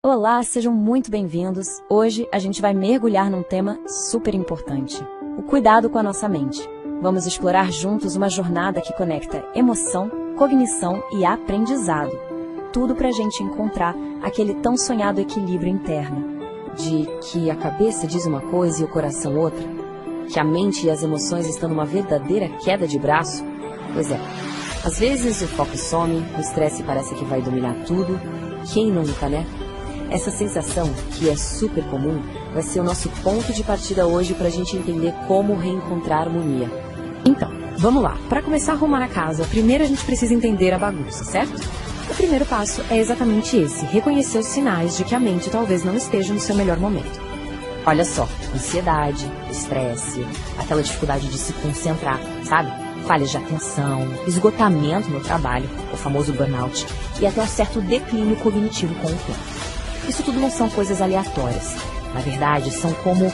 Olá, sejam muito bem-vindos. Hoje a gente vai mergulhar num tema super importante: o cuidado com a nossa mente. Vamos explorar juntos uma jornada que conecta emoção, cognição e aprendizado. Tudo para a gente encontrar aquele tão sonhado equilíbrio interno. De que a cabeça diz uma coisa e o coração outra? Que a mente e as emoções estão numa verdadeira queda de braço? Pois é, às vezes o foco some, o estresse parece que vai dominar tudo. Quem nunca, né? Essa sensação, que é super comum, vai ser o nosso ponto de partida hoje para a gente entender como reencontrar harmonia. Então, vamos lá. Para começar a arrumar a casa, primeiro a gente precisa entender a bagunça, certo? O primeiro passo é exatamente esse: reconhecer os sinais de que a mente talvez não esteja no seu melhor momento. Olha só, ansiedade, estresse, aquela dificuldade de se concentrar, sabe? Falhas de atenção, esgotamento no trabalho, o famoso burnout, e até um certo declínio cognitivo com o tempo. Isso tudo não são coisas aleatórias. Na verdade, são como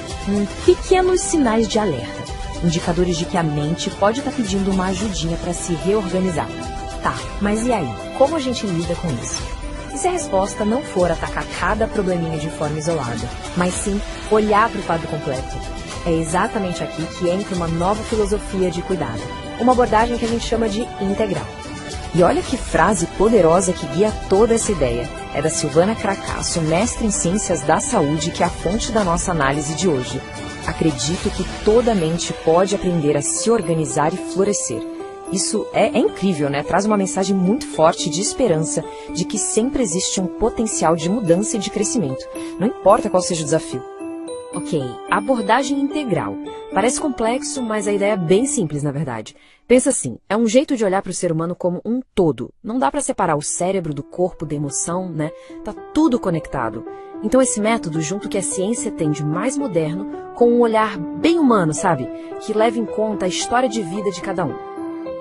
pequenos sinais de alerta, indicadores de que a mente pode estar pedindo uma ajudinha para se reorganizar. Tá, mas e aí? Como a gente lida com isso? E se a resposta não for atacar cada probleminha de forma isolada, mas sim olhar para o quadro completo? É exatamente aqui que entra uma nova filosofia de cuidado, uma abordagem que a gente chama de integral. E olha que frase poderosa que guia toda essa ideia. É da Silvana Cracasso, mestre em Ciências da Saúde, que é a fonte da nossa análise de hoje. Acredito que toda mente pode aprender a se organizar e florescer. Isso é incrível, né? Traz uma mensagem muito forte de esperança, de que sempre existe um potencial de mudança e de crescimento, não importa qual seja o desafio. Ok, abordagem integral. Parece complexo, mas a ideia é bem simples, na verdade. Pensa assim, é um jeito de olhar para o ser humano como um todo. Não dá para separar o cérebro do corpo, da emoção, né? Tá tudo conectado. Então esse método, junto que a ciência tem de mais moderno, com um olhar bem humano, sabe? Que leva em conta a história de vida de cada um.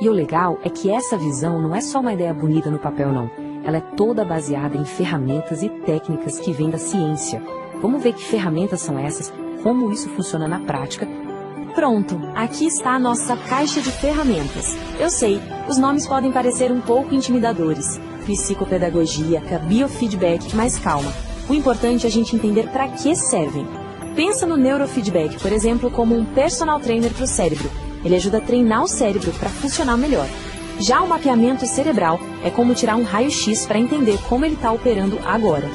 E o legal é que essa visão não é só uma ideia bonita no papel, não. Ela é toda baseada em ferramentas e técnicas que vêm da ciência. Vamos ver que ferramentas são essas, como isso funciona na prática. Pronto, aqui está a nossa caixa de ferramentas. Eu sei, os nomes podem parecer um pouco intimidadores. Psicopedagogia, biofeedback, mas calma. O importante é a gente entender para que servem. Pensa no neurofeedback, por exemplo, como um personal trainer para o cérebro. Ele ajuda a treinar o cérebro para funcionar melhor. Já o mapeamento cerebral é como tirar um raio-x para entender como ele está operando agora.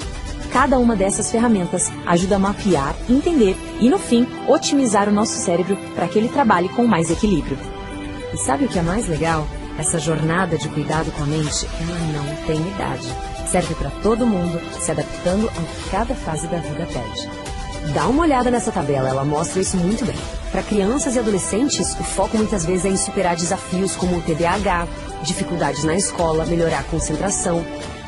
Cada uma dessas ferramentas ajuda a mapear, entender e, no fim, otimizar o nosso cérebro para que ele trabalhe com mais equilíbrio. E sabe o que é mais legal? Essa jornada de cuidado com a mente, ela não tem idade. Serve para todo mundo, se adaptando ao que cada fase da vida pede. Dá uma olhada nessa tabela, ela mostra isso muito bem. Para crianças e adolescentes, o foco muitas vezes é em superar desafios como o TDAH, dificuldades na escola, melhorar a concentração.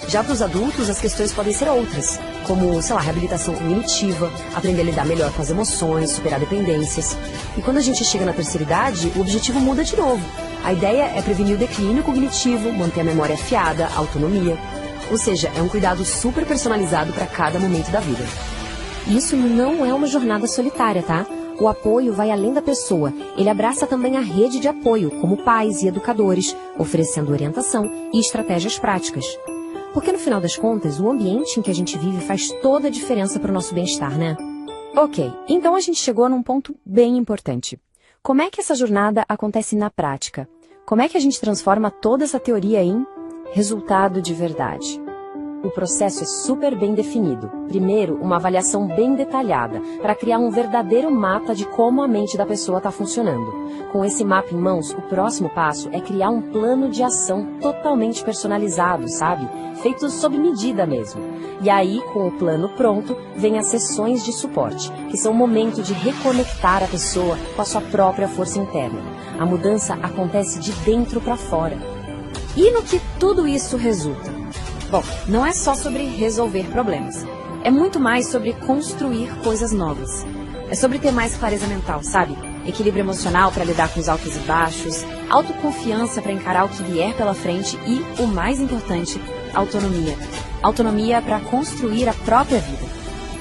Já para os adultos, as questões podem ser outras, como, reabilitação cognitiva, aprender a lidar melhor com as emoções, superar dependências. E quando a gente chega na terceira idade, o objetivo muda de novo. A ideia é prevenir o declínio cognitivo, manter a memória afiada, a autonomia. Ou seja, é um cuidado super personalizado para cada momento da vida. Isso não é uma jornada solitária, tá? O apoio vai além da pessoa. Ele abraça também a rede de apoio, como pais e educadores, oferecendo orientação e estratégias práticas. Porque no final das contas, o ambiente em que a gente vive faz toda a diferença para o nosso bem-estar, né? Ok, então a gente chegou num ponto bem importante. Como é que essa jornada acontece na prática? Como é que a gente transforma toda essa teoria em resultado de verdade? O processo é super bem definido. Primeiro, uma avaliação bem detalhada, para criar um verdadeiro mapa de como a mente da pessoa está funcionando. Com esse mapa em mãos, o próximo passo é criar um plano de ação totalmente personalizado, sabe? Feito sob medida mesmo. E aí, com o plano pronto, vem as sessões de suporte, que são o momento de reconectar a pessoa com a sua própria força interna. A mudança acontece de dentro para fora. E no que tudo isso resulta? Bom, não é só sobre resolver problemas. É muito mais sobre construir coisas novas. É sobre ter mais clareza mental, sabe? Equilíbrio emocional para lidar com os altos e baixos, autoconfiança para encarar o que vier pela frente e, o mais importante, autonomia. Autonomia para construir a própria vida.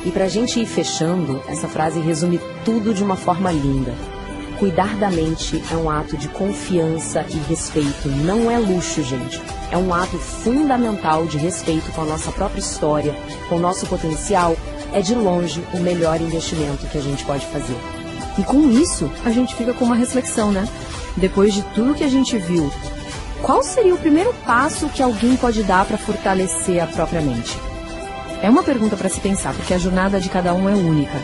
E para a gente ir fechando, essa frase resume tudo de uma forma linda. Cuidar da mente é um ato de confiança e respeito, não é luxo, gente. é um ato fundamental de respeito com a nossa própria história, com o nosso potencial, é de longe o melhor investimento que a gente pode fazer. E com isso, a gente fica com uma reflexão, né? Depois de tudo que a gente viu, qual seria o primeiro passo que alguém pode dar para fortalecer a própria mente? É uma pergunta para se pensar, porque a jornada de cada um é única.